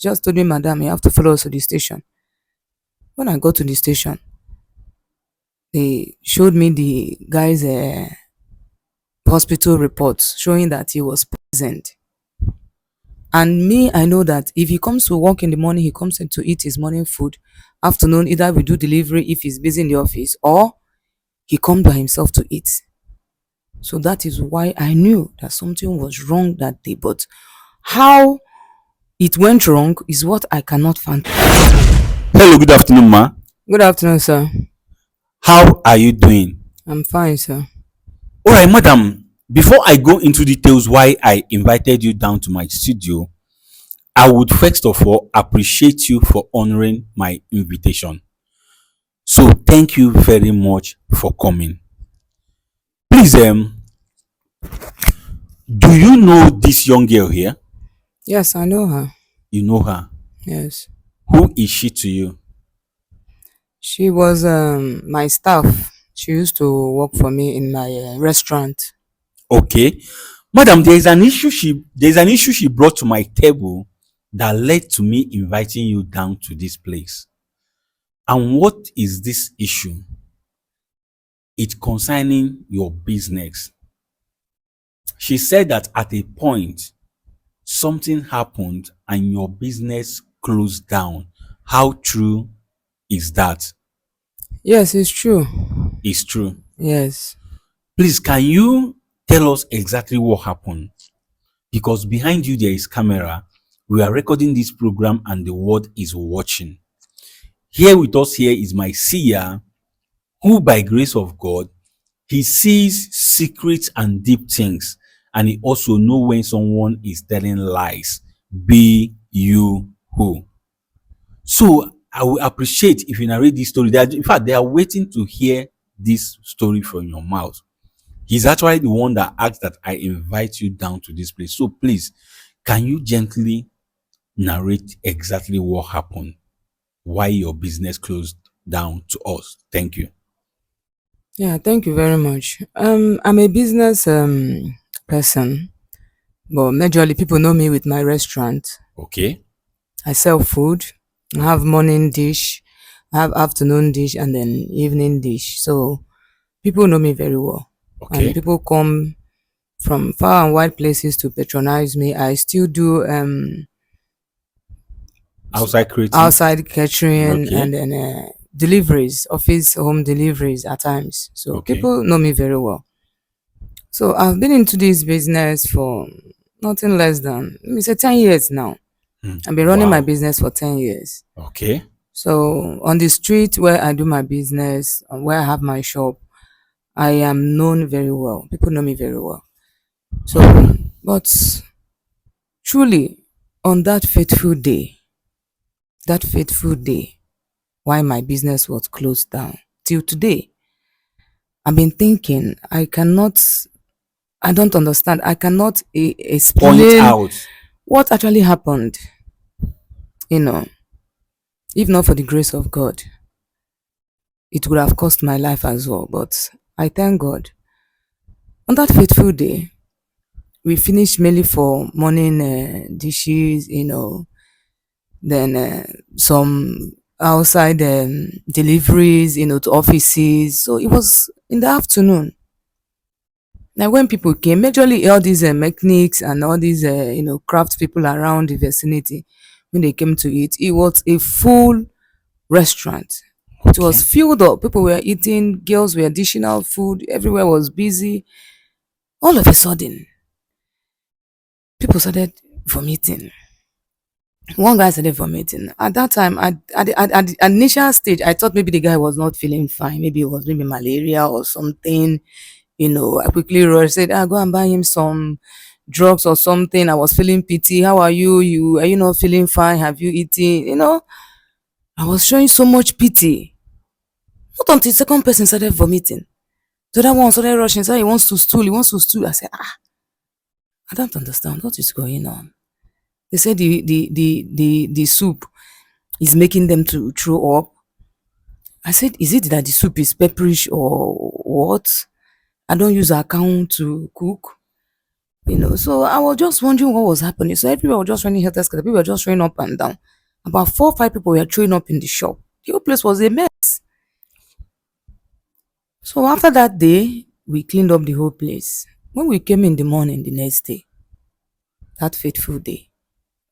Just told me, madam, you have to follow us to the station. When I got to the station, they showed me the guy's hospital reports showing that he was poisoned. And me, I know that if he comes to work in the morning, he comes in to eat his morning food. Afternoon, either we do delivery if he's busy in the office, or he come by himself to eat. So that is why I knew that something was wrong that day. But how it went wrong is what I cannot find. Hello, good afternoon, ma. Good afternoon, sir. How are you doing? I'm fine, sir. All right, madam. Before I go into details why I invited you down to my studio, I would first of all appreciate you for honoring my invitation. So thank you very much for coming. Please, do you know this young girl here? Yes, I know her. You know her. Yes. Who is she to you? She was my staff. She used to work for me in my restaurant. Okay, madam. There is an issue she brought to my table that led to me inviting you down to this place. And what is this issue? It's concerning your business. She said that at a point, something happened and your business closed down. How true is that? Yes, it's true. It's true. Yes. Please, can you tell us exactly what happened? Because behind you there is camera. We are recording this program and the world is watching. Here with us here is my seer, who by grace of God, he sees secret and deep things, and he also know when someone is telling lies. Be you who. So I will appreciate if you narrate this story. In fact, they are waiting to hear this story from your mouth. He's actually the one that asked that I invite you down to this place. So please, can you gently narrate exactly what happened? Why your business closed down to us? Thank you. Yeah, thank you very much. I'm a business person, but majorly people know me with my restaurant. Okay. I sell food. I have morning dish, I have afternoon dish, and then evening dish. So people know me very well, and Okay. people come from far and wide places to patronize me. I still do Outside creative. outside catering and Okay. then deliveries, office home deliveries at times. So Okay. people know me very well. So I've been into this business for nothing less than, let me say, 10 years now. I've been running my Wow. business for 10 years. Okay. So on the street where I do my business, where I have my shop, I am known very well. People know me very well. So, but truly, on that fateful day, why my business was closed down till today, I've been thinking, I don't understand. I cannot Point explain out. what actually happened. You know, if not for the grace of God, it would have cost my life as well. But I thank God. On that fateful day, we finished mainly for morning dishes, then some outside deliveries, to offices. So it was in the afternoon. Now, when people came, majorly all these mechanics and all these, craft people around the vicinity, when they came to eat, it was a full restaurant. It was Okay. filled up. People were eating, girls were dishing out food, everywhere was busy. All of a sudden, people started vomiting. One guy started vomiting. At that time, at the initial stage, I thought maybe the guy was not feeling fine. Maybe it was maybe malaria or something. I quickly rushed, said, go and buy him some drugs or something. I was feeling pity. How are you? Are you not feeling fine? Have you eaten? I was showing so much pity. Not until the second person started vomiting. The other one started rushing, said he wants to stool, he wants to stool. I said, I don't understand what is going on. They said the soup is making them to throw up. I said, is it that the soup is pepperish or what? I don't use account to cook. So I was just wondering what was happening. So everybody was just running helter skelter. People were just running up and down. About 4 or 5 people were throwing up in the shop. The whole place was a mess. So after that day, we cleaned up the whole place. When we came in the morning the next day, that fateful day,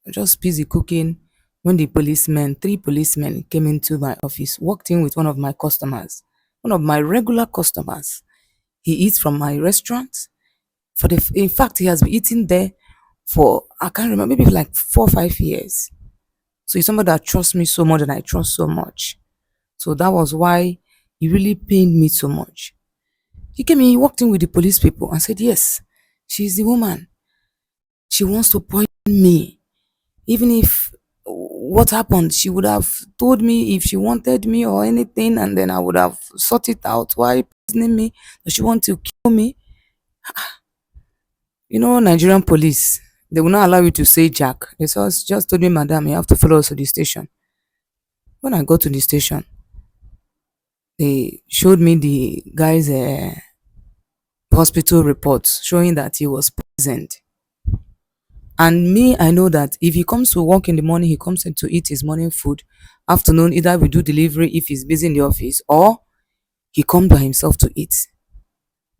I was just busy cooking when the policemen, 3 policemen, came into my office, walked in with one of my customers, one of my regular customers. He eats from my restaurant. In fact, he has been eating there for, I can't remember, maybe like 4 or 5 years. So he's somebody that trusts me so much and I trust so much. So that was why he really pained me so much. He came in, he walked in with the police people and said, yes, she's the woman. She wants to poison me. Even if what happened, she would have told me if she wanted me or anything, and then I would have sought it out. Why poisoning me? Does she want to kill me? Nigerian police, they will not allow you to say Jack. They just told me, madam, you have to follow us to the station. When I got to the station, they showed me the guy's hospital reports showing that he was poisoned. And me, I know that if he comes to work in the morning, he comes in to eat his morning food. Afternoon, either we do delivery if he's busy in the office, or he comes by himself to eat.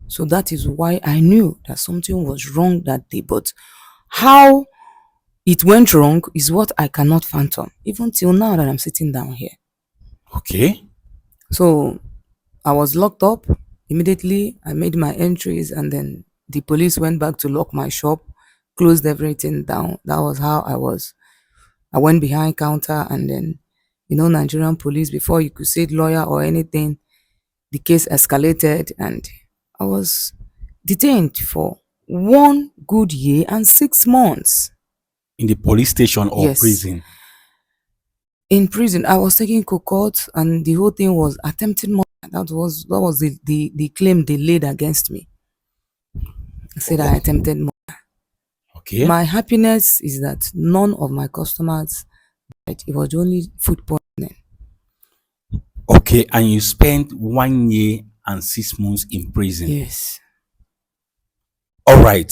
So that is why I knew that something was wrong that day. But how it went wrong is what I cannot fathom, even till now that I'm sitting down here. Okay. So I was locked up. Immediately, I made my entries, and then the police went back to lock my shop, closed everything down. That was how I was. I went behind counter, and then, Nigerian police, before you could say lawyer or anything, the case escalated, and I was detained for 1 good year and 6 months. In the police station or Yes, prison? in prison. I was taking court, and the whole thing was attempted murder. That was the claim they laid against me. I said I Oh, attempted murder. okay. My happiness is that none of my customers died. It was only food poisoning. Okay. And you spent 1 year and 6 months in prison. Yes. All right.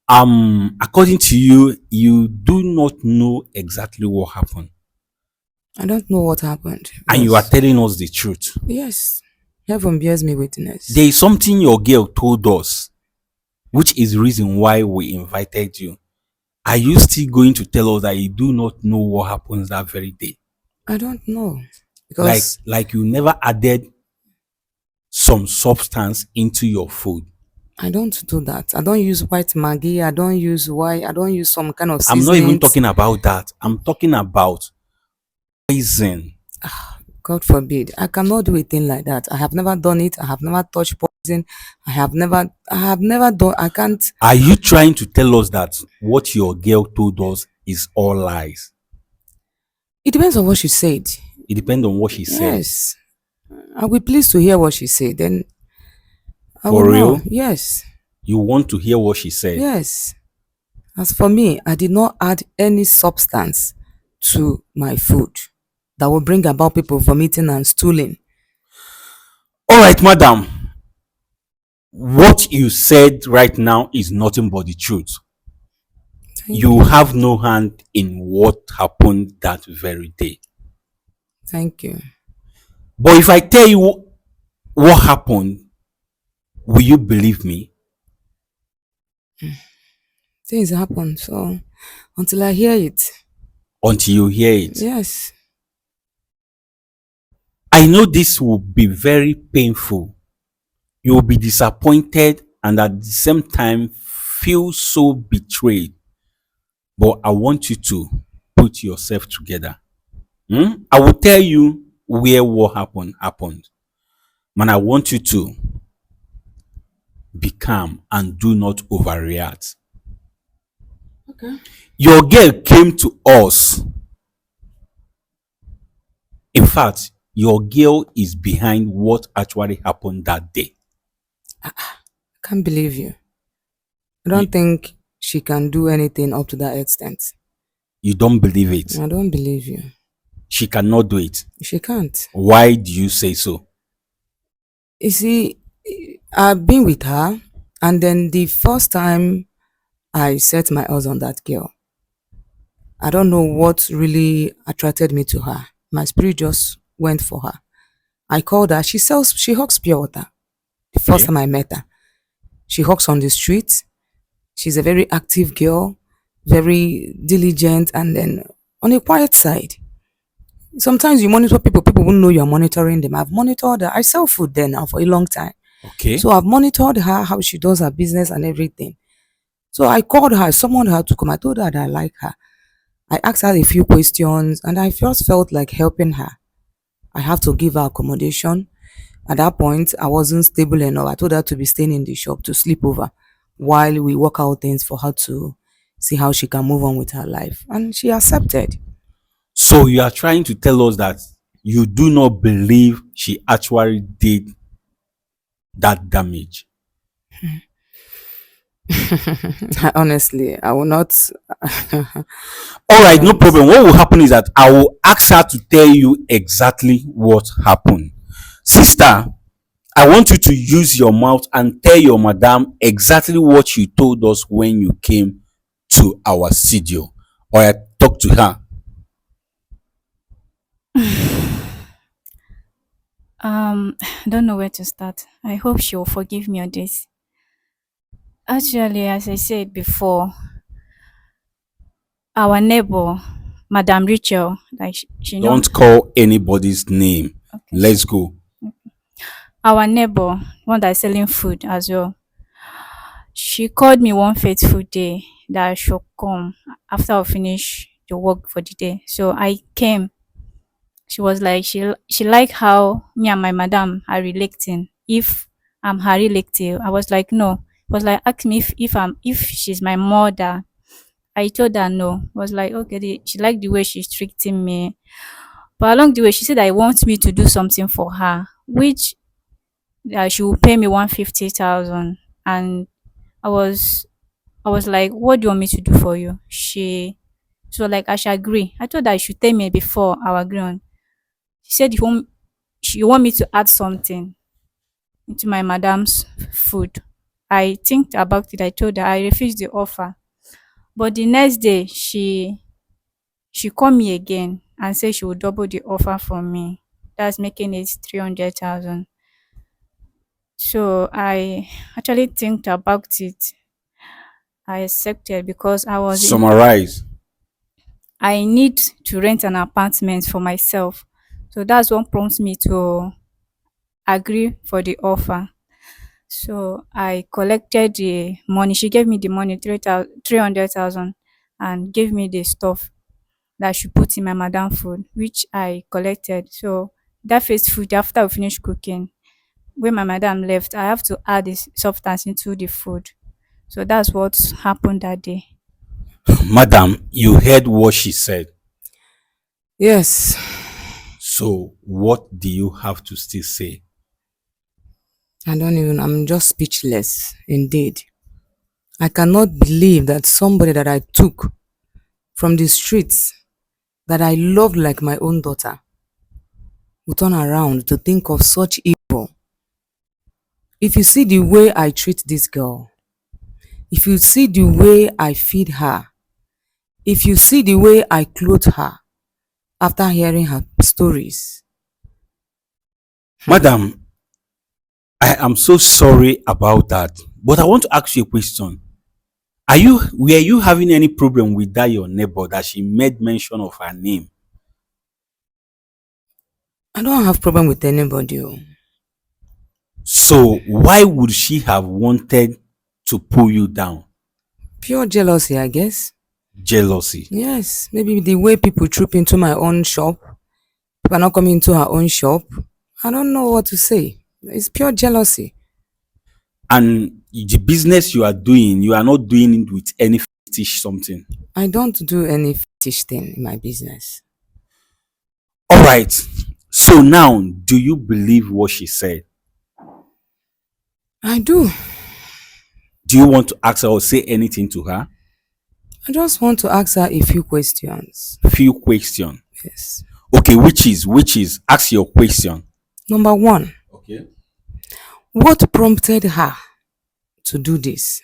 According to you, you do not know exactly what happened. I don't know what happened And you are because, telling us the truth. yes, heaven bears me witness. There is something your girl told us, which is the reason why we invited you. Are you still going to tell us that you do not know what happens that very day? I don't know Like, because like you never added some substance into your food. I don't do that. I don't use white Maggi. I don't use white. I don't use some kind of I'm not even seasonings. talking about that. I'm talking about poison. God forbid. I cannot do a thing like that. I have never done it. I have never touched poison. I have never done. I can't. Are you trying to tell us that what your girl told us is all lies? It depends on what she said. It depends on what she said. Yes. I'll be pleased to hear what she said. Then I will For know. real? Yes. You want to hear what she said? Yes. As for me, I did not add any substance to my food that will bring about people vomiting and stooling. All right, madam. What you said right now is nothing but the truth. Thank You you. have no hand in what happened that very day. Thank you. But if I tell you what happened, will you believe me? Things happen. So until I hear it, Until you hear it. yes, I know this will be very painful. You will be disappointed and at the same time feel so betrayed. But I want you to put yourself together. I will tell you where what happened. Man, I want you to be calm and do not overreact. okay. Your girl came to us. In fact, your girl is behind what actually happened that day. I can't believe you. I You, don't think she can do anything up to that extent. you don't believe it. I don't believe you. She cannot do it. She can't. Why do you say so? You see, I've been with her, and then the first time I set my eyes on that girl. I don't know what really attracted me to her. My spirit just went for her. I called her. She hawks pure water. The first Okay. time I met her, she hawks on the street. She's a very active girl, very diligent, and then on a quiet side. Sometimes you monitor people, people won't know you're monitoring them. I've monitored her. I sell food there now for a long time. Okay. So I've monitored her, how she does her business and everything. So I called her, summoned her to come. I told her that I like her. I asked her a few questions and I just felt like helping her. I have to give her accommodation. At that point, I wasn't stable enough. I told her to be staying in the shop to sleep over while we work out things for her to see how she can move on with her life. And she accepted. So you are trying to tell us that you do not believe she actually did that damage. Honestly, I will not. All I right, no don't. problem. What will happen is that I will ask her to tell you exactly what happened. Sister, I want you to use your mouth and tell your madam exactly what you told us when you came to our studio. Or I talk to her. I don't know where to start. I hope she will forgive me on this. Actually, as I said before, our neighbor, Madam Rachel, like she know. Don't call anybody's name. Okay, Let's go. our neighbor, one that is selling food as well. She called me one fateful day that I should come after I finish the work for the day. So I came. She was like she liked how me and my madam are relating. If I'm her relative, I was like no. It was like ask me if she's my mother. I told her no. Was like okay. She liked the way she's treating me, but along the way she said I want me to do something for her, which she will pay me 150,000. And I was I was like, what do you want me to do for you? She was like, I should agree. I told her she should tell me before I agree on. She said you want me to add something into my madam's food. I think about it. I told her I refused the offer. But the next day she called me again and said she would double the offer for me. That's making it 300,000. So I actually think about it. I accepted because Summarize. I need to rent an apartment for myself. So that's what prompts me to agree for the offer. So I collected the money. She gave me the money, 300,000, and gave me the stuff that she put in my madam food, which I collected. So that first food, after we finished cooking, when my madam left, I have to add this substance into the food. So that's what happened that day. Madam, you heard what she said. Yes, So what do you have to still say? I'm just speechless, indeed. I cannot believe that somebody that I took from the streets, that I loved like my own daughter, would turn around to think of such evil. If you see the way I treat this girl, if you see the way I feed her, if you see the way I clothe her after hearing her stories, Madam, I am so sorry about that. But I want to ask you a question. Were you having any problem with that your neighbor that she made mention of her name? I don't have problem with anybody. Oh. So why would she have wanted to pull you down? Pure jealousy, I guess. Jealousy. Yes, maybe the way people troop into my own shop, people are not coming into her own shop. I don't know what to say. It's pure jealousy. And the business you are doing, you are not doing it with any fetish something. I don't do any fetish thing in my business. All right. So now, do you believe what she said? I do. Do you want to ask her or say anything to her? I just want to ask her a few questions. Few question. Yes. Okay, which is ask your question. Number one, Okay. what prompted her to do this?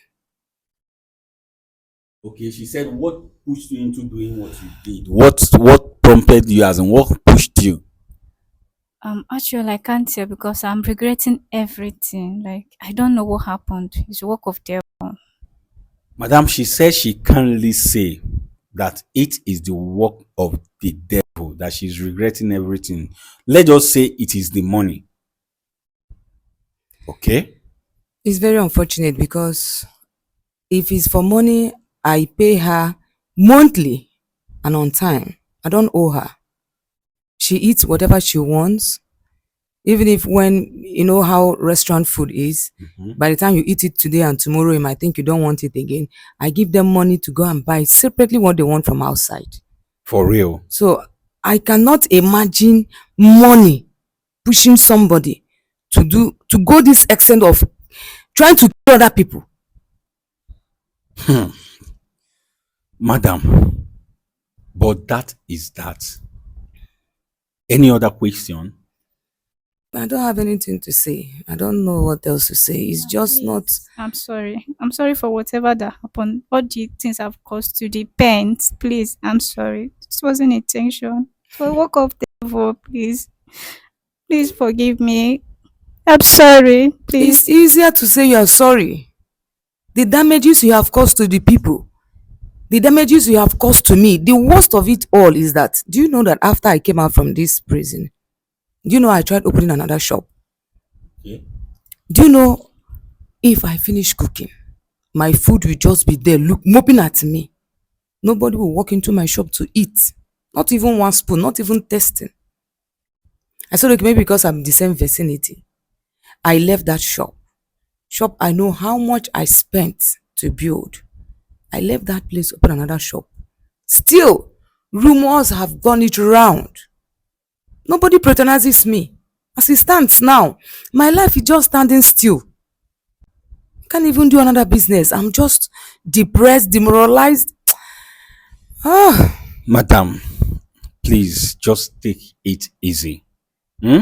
Okay, she said, what pushed you into doing what you did? What prompted you, as in what pushed you? Actually, I can't tell because I'm regretting everything. Like I don't know what happened. It's work of devil. Madam, she says she can't really say that it is the work of the devil, that she's regretting everything. Let us say it is the money. Okay? It's very unfortunate because if it's for money, I pay her monthly and on time. I don't owe her. She eats whatever she wants. Even if when you know how restaurant food is, Mhm. by the time you eat it today and tomorrow you might think you don't want it again. I give them money to go and buy separately what they want from outside. For real. So I cannot imagine money pushing somebody to go this extent of trying to kill other people. Madam, but that is that. Any other question? I don't have anything to say. I don't know what else to say. It's just not. Please, I'm sorry. I'm sorry for whatever that happened. All the things I've caused you, the pains. Please, I'm sorry. This wasn't intention. For work of devil, please. Please forgive me. I'm sorry. It's Please. easier to say you're sorry. The damages you have caused to the people, the damages you have caused to me, the worst of it all is that, do you know that after I came out from this prison, do you know I tried opening another shop? Okay. Do you know if I finish cooking, my food will just be there look moping at me. Nobody will walk into my shop to eat. Not even one spoon, not even testing. I said, okay, maybe because I'm the same vicinity. I left that shop. Shop I know how much I spent to build. I left that place, open another shop. Still, rumors have gone it round. Nobody patronizes me. As it stands now, my life is just standing still. Can't even do another business. I'm just depressed, demoralized. Ah, Madam, please just take it easy. Hmm?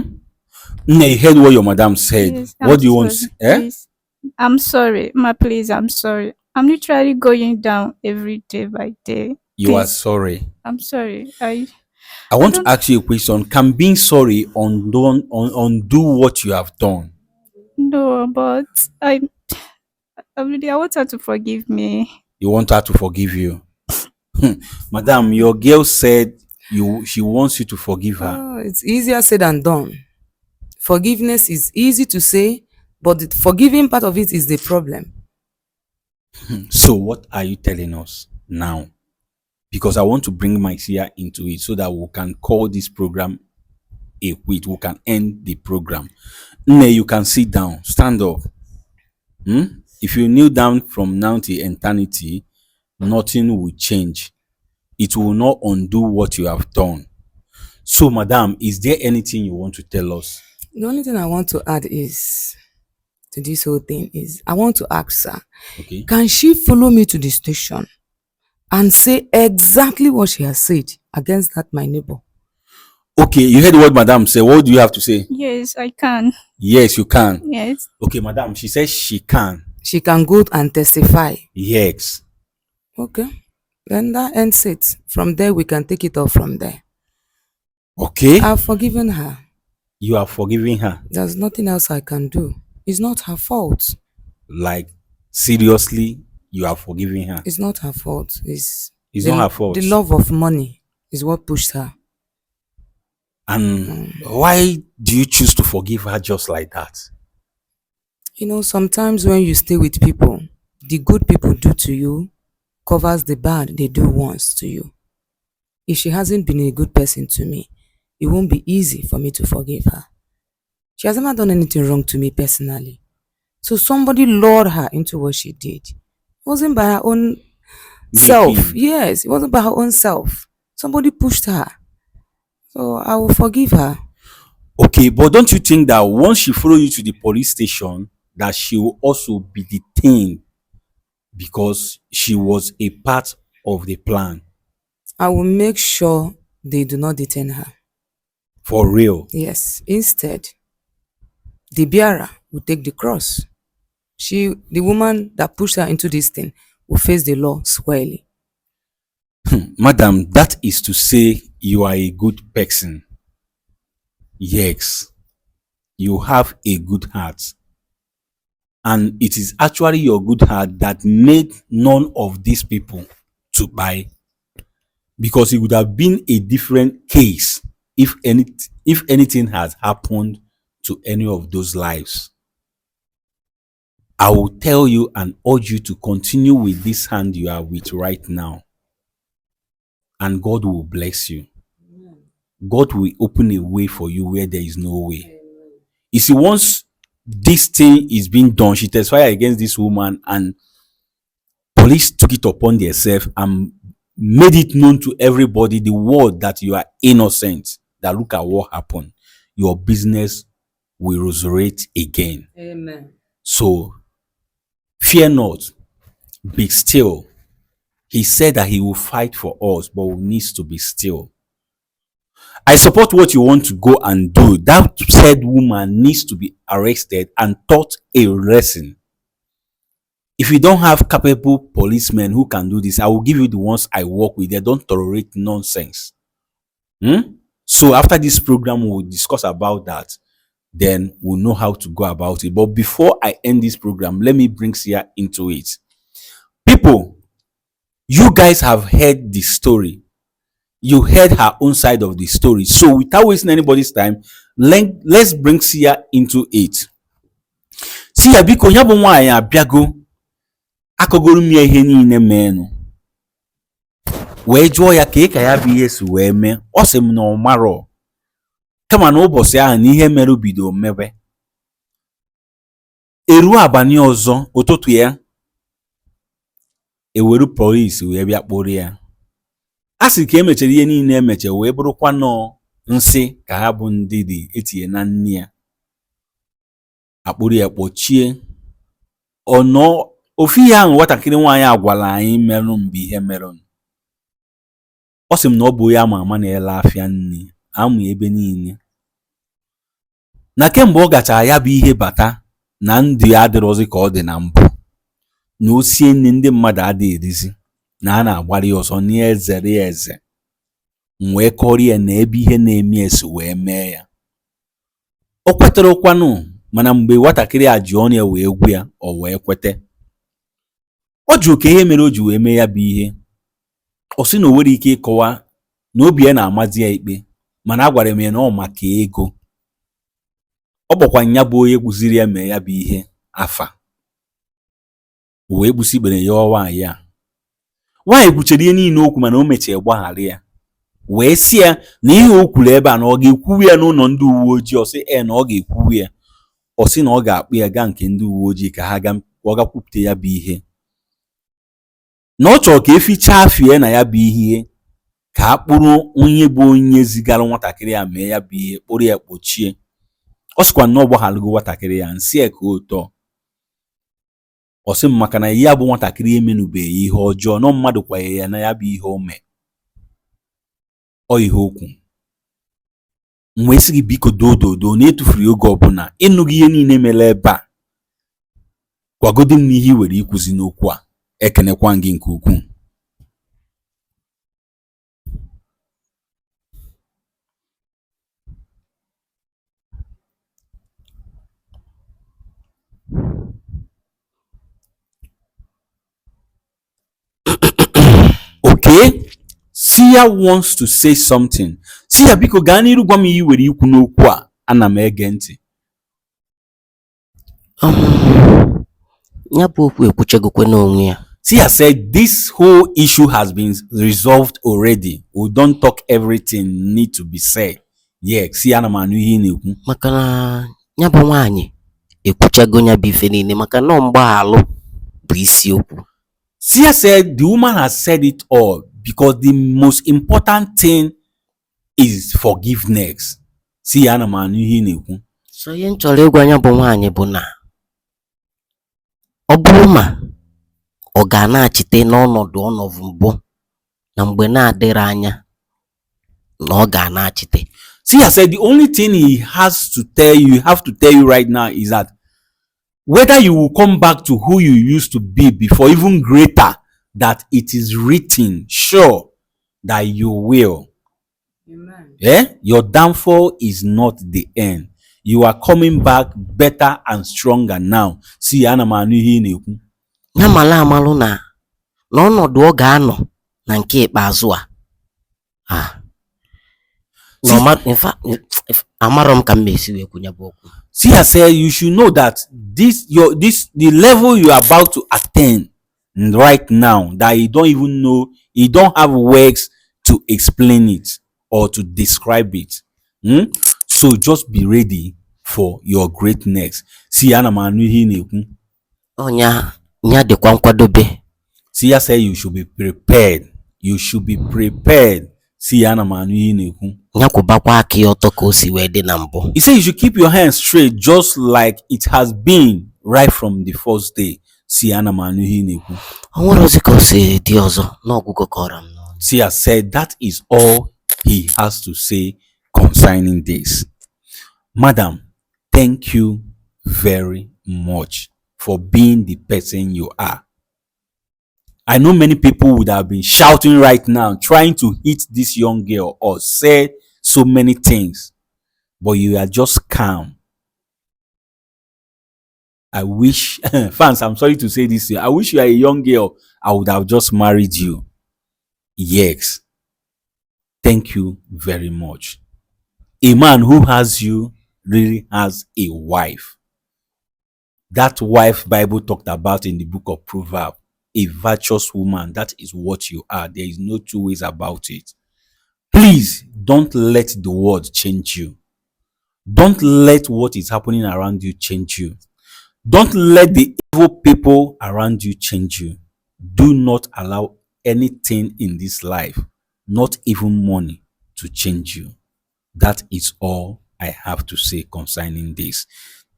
You heard what your madam said. Please, I'm What do you want? sorry. Eh? Please. I'm sorry. Ma, please, I'm sorry. I'm literally going down every day by day. You are Please, sorry. I'm sorry. I I want to don't ask you a question. Can being sorry undo what you have done? know, but I really, I want her to forgive me. You want her to forgive you. Madam, your girl said she wants you to forgive her. it's easier said than done. Forgiveness is easy to say, but the forgiving part of it is the problem. So what are you telling us now? Because I want to bring my Sia into it so that we can call this program a quit. We can end the program. You can sit down, stand up. If you kneel down from now to eternity, nothing will change. It will not undo what you have done. So, madam, is there anything you want to tell us? The only thing I want to add is to this whole thing is I want to ask her, Okay. can she follow me to the station and say exactly what she has said against that my neighbor? Okay, you heard what madam said. What do you have to say? Yes, I can. Yes, you can. Yes. Okay, madam, she says she can. She can go and testify. Yes. Okay. Then that ends it. From there, we can take it off from there. Okay. I've forgiven her. You are forgiving her. There's nothing else I can do. It's not her fault. Like, seriously, you are forgiving her. It's not her fault. It's It's not her the fault. love of money is what pushed her. And why do you choose to forgive her just like that? You know, sometimes when you stay with people, the good people do to you covers the bad they do once to you. If she hasn't been a good person to me, it won't be easy for me to forgive her. She has never done anything wrong to me personally. So somebody lured her into what she did. It wasn't by her own self. Making. Yes, it wasn't by her own self. Somebody pushed her. So I will forgive her. Okay, but don't you think that once she follow you to the police station, that she will also be detained because she was a part of the plan? I will make sure they do not detain her. For real. Yes, instead, the bearer will take the cross. The woman that pushed her into this thing, will face the law squarely. Madam, that is to say you are a good person. Yes, you have a good heart. And it is actually your good heart that made none of these people to buy, because it would have been a different case if anything has happened to any of those lives. I will tell you and urge you to continue with this hand you are with right now, and God will bless you. God will open a way for you where there is no way. You see, once this thing is being done, she testified against this woman, and police took it upon themselves and made it known to everybody, the world, that you are innocent. That look at what happened. Your business will resurrect again. Amen. So fear not, be still. He said that he will fight for us, but we need to be still. I support what you want to go and do. That said woman needs to be arrested and taught a lesson. If you don't have capable policemen who can do this, I will give you the ones I work with. They don't tolerate nonsense. So after this program, we'll discuss about that. Then we'll know how to go about it. But before I end this program, let me bring Sia into it. People, you guys have heard the story. You heard her own side of the story. So without wasting anybody's time, let's bring Sia into it. Sia, biko ya bụ nwaanyị abịago akọgoro m ya ihe niile meenụ, wee jụọ ya ka ya bụ ihe si wee mee. Ọ sị m na ọ marọ, kama na ụbọchị ahụ na ihe mere bido mebe. Eruo abalị ọzọ, ụtụtụ ya, eweru polisi wee bịa kpụrụ ya. A sị ka emechara ihe niile emeche, wee bụrụkwa nọọ nsị ka ha bụ ndị dị etinye na nne ya. Akpụrụ ya kpọchie. Ọnọ ofu ihe ahụ nwatakịrị nwaanyị agwala anyị merụ mgbe ihe merụ. Ọ sị m na ọ bụ onye ama ama na-ele afịa nri, amụ ebe niile. Na kemgbe ọ gachara ya bụ ihe bata, na ndụ ya adịrọzi ka ọ dị na mbụ, na o sie nri ndị mmadụ adịghị erizi, na a na-agbara ya ọsọ n'ezere ya eze. M wee kọrọ ya na ebe ihe na-eme esi wee mee ya. O kweterekwanụ, mana mgbe nwatakịrị a ji ọnụ ya wee gwu ya, o wee kwete. Ọ jụrụ ka ihe mere o ji wee mee ya bụ ihe. Ọ sị na o nwere ike ịkọwa na obi ya na-amazi ya ikpe, mana a gwara m ya na ọ maka ego. Ọ bụkwa ya bụ onye gbuziri ya mee ya bụ ihe afa. O wee gbusi ikpere ya nwaanyị a. Nwaanyị kwuchara ihe niile okwu, mana o mechara gbaghara ya. Wee sị ya na ihe o kwuru ebe a na ọ ga-ekwuwe ya n'ụlọ ndị uwe ojii. Ọ sị na ọ ga-ekwuwe ya. Ọ sị na ọ ga-akpụ ya gaa nke ndị uwe ojii ka ha ọ gakwupụta ya bụ ihe. Na ọ chọrọ ka efichaa afie na ya bụ ihe, ka a kpụrụ onye bụ onye zigara nwatakịrị ya mee ya bụ ihe, kpụrụ ya kpochie. Ọ sịkwa na ọ gbaghalụgo nwatakịrị ya, nsị ya ka o tọọ. Ọ sị m maka na ya bụ nwatakịrị emenụbeghị ihe ọjọọ, na mmadụ kwanyere ya na ya bụ ihe o mee. Ọ ihe okwu. M wee sị gị biko dododo na etufuru oge ọbụla ịnụghị ihe niile mere ebe a. Gwagodi m n'ihe i were ikwuzi n'okwu a. Ekenekwa gị nke ukwuu. Okay, Sia wants to say something. Sia, biko gaa n'iru gwa m ihe i were ikwu n'okwu a. Ana m ege ntị. Ya bụ okwu ekwuchagokwe n'onwe ya. Sia said this whole issue has been resolved already. We don't talk everything need to be said. Yeah, Sia na m anụ ihe ị na-ekwu. Maka na ya bụ nwaanyị ekwuchago ya bụ ife niile, maka na mgbaghalụ bụ isiokwu. Sia said the woman has said it all because the most important thing is forgiveness. Sia na m anụ ihe ị na-ekwu. So ihe m chọrọ ịgwa ya bụ nwaanyị bụ na ọ bụrụ ma ọ ga na-achite n'ọnọdụ ọnọdụ mbụ na mgbe na-adịrị anya, na ọ ga na-achite. Sia said the only thing he has to tell you, have to tell you right now is that whether you will come back to who you used to be before, even greater, that it is written, sure that you will. Amen. Your downfall is not the end. You are coming back better and stronger now. See, ana m anụ ihe ị na-ekwu. ya mala amalụ na n'ọnọdụ ọ ga-anọ na nke ikpeazụ a in fact amarọ m ka m esi wee kwunye bụ okwu. See, I say you should know that the level you are about to attain right now, that you don't even know, you don't have words to explain it or to describe it. So just be ready for your greatness. See, ana m anụ ihe ị na-ekwu. Nya dịkwa nkwadobe. See, I say you should be prepared. You should be prepared. See, ana m anụ ihe ị na-ekwu. Nya kwụbakwa aka ya ọtọ ka o si wee dị na mbụ. He said you should keep your hands straight just like it has been right from the first day. See, ana m anụ ihe ị na-ekwu. O nwere ozi ka o si dị ọzọ n'ọgwụgwọ kọrọ m. See, I said that is all he has to say concerning this. Madam, thank you very much for being the person you are. I know many people would have been shouting right now, trying to hit this young girl or say so many things, but you are just calm. I wish, fans, I'm sorry to say this, I wish you are a young girl, I would have just married you. Yes. Thank you very much. A man who has you really has a wife. That wife Bible talked about in the book of Proverbs, a virtuous woman, that is what you are. There is no two ways about it. Please don't let the world change you. Don't let what is happening around you change you. Don't let the evil people around you change you. Do not allow anything in this life, not even money, to change you. That is all I have to say concerning this.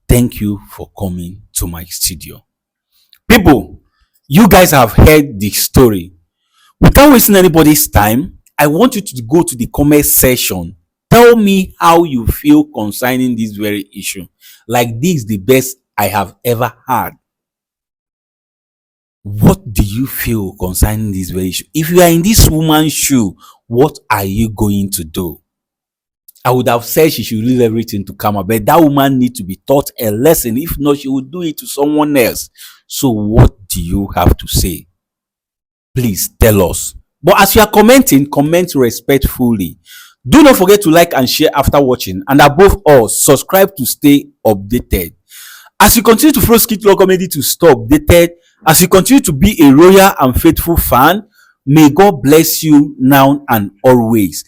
Thank you for coming to my studio. People, you guys have heard the story. Without wasting anybody's time, I want you to go to the comment section. Tell me how you feel concerning this very issue. Like, this is the best I have ever had. What do you feel concerning this very issue? If you are in this woman's shoe, what are you going to do? I would have said she should leave everything to come, but that woman needs to be taught a lesson. If not, she would do it to someone else. So what do you have to say? Please tell us. But as you are commenting, comment respectfully. Do not forget to like and share after watching. And above all, subscribe to stay updated. As you continue to follow Skit Law Comedy to stay updated, as you continue to be a loyal and faithful fan, may God bless you now and always.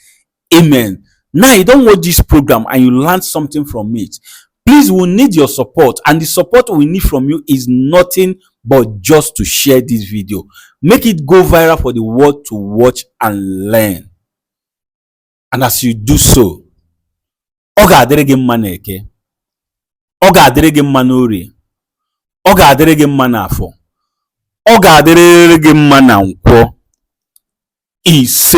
Amen. Now, you don't watch this program and you learn something from it. Please, we need your support, and the support we need from you is nothing but just to share this video. Make it go viral for the world to watch and learn. And as you do so, ọ ga-adịrị gị mma n'Eke, ọ ga-adịrị gị mma n'Orie, ọ ga-adịrị gị mma n'Afọ, ọ ga-adịrị gị mma na Nkwọ. Ise.